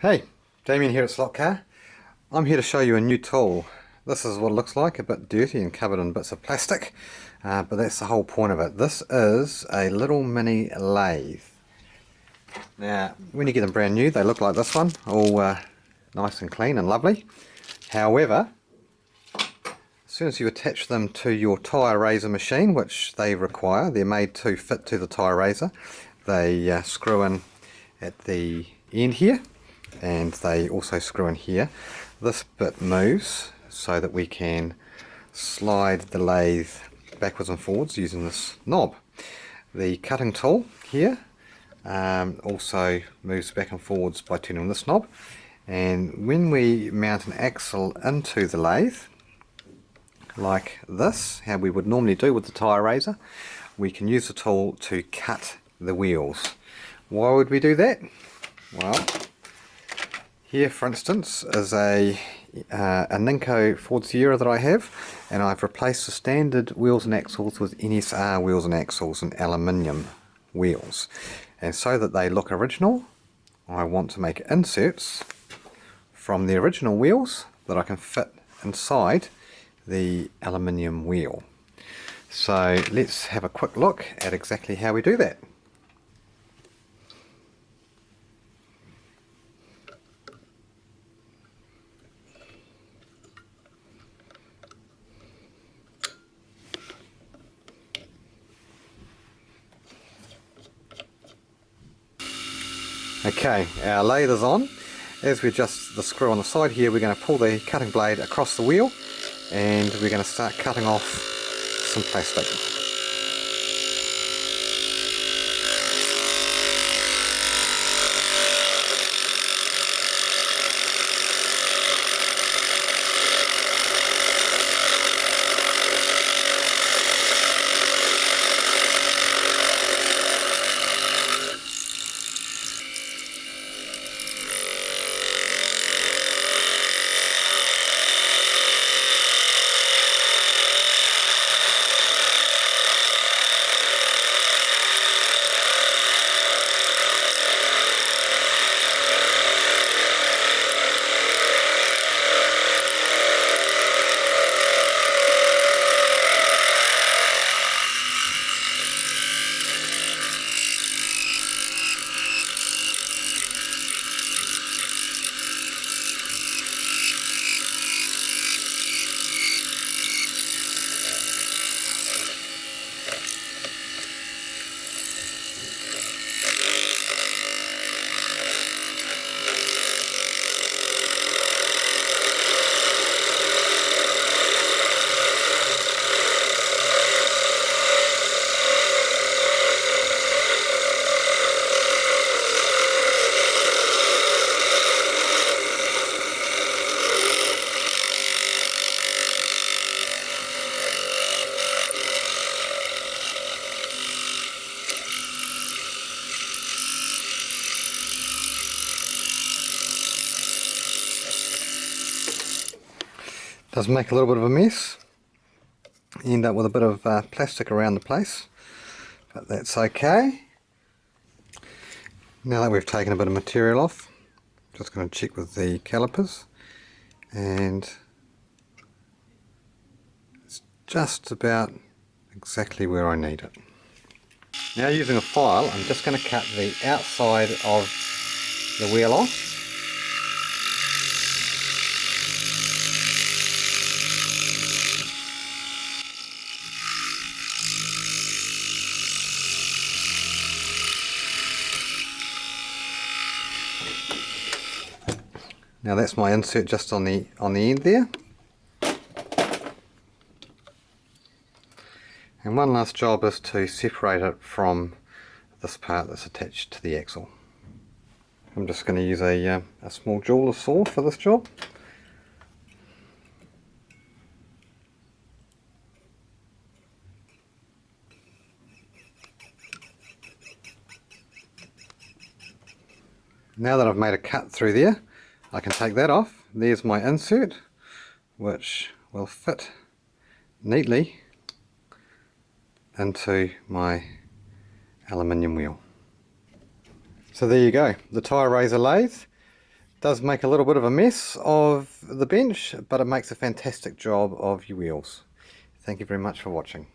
Hey, Damien here at Slotcar. I'm here to show you a new tool. This is what it looks like, a bit dirty and covered in bits of plastic, but that's the whole point of it. This is a little mini lathe. Now, when you get them brand new, they look like this one, all nice and clean and lovely. However, as soon as you attach them to your tyre raiser machine, which they require, they're made to fit to the tyre raiser, they screw in at the end here, and they also screw in here. This bit moves so that we can slide the lathe backwards and forwards using this knob. The cutting tool here also moves back and forwards by turning this knob, and when we mount an axle into the lathe like this, how we would normally do with the tyre raiser, we can use the tool to cut the wheels. Why would we do that? Well, here for instance is a Ninko Ford Sierra that I have, and I've replaced the standard wheels and axles with NSR wheels and axles and aluminium wheels, and so that they look original I want to make inserts from the original wheels that I can fit inside the aluminium wheel. So let's have a quick look at exactly how we do that. Okay, our lathe is on. As we adjust the screw on the side here, we're going to pull the cutting blade across the wheel, and we're going to start cutting off some plastic. Does make a little bit of a mess. You end up with a bit of plastic around the place, but that's okay. Now that we've taken a bit of material off, just going to check with the calipers, and it's just about exactly where I need it. Now, using a file, I'm just going to cut the outside of the wheel off. Now that's my insert just on the end there. And one last job is to separate it from this part that's attached to the axle. I'm just going to use a small jeweler saw for this job. Now that I've made a cut through there, I can take that off. There's my insert, which will fit neatly into my aluminium wheel. So there you go, the tyre raiser lathe does make a little bit of a mess of the bench, but it makes a fantastic job of your wheels. Thank you very much for watching.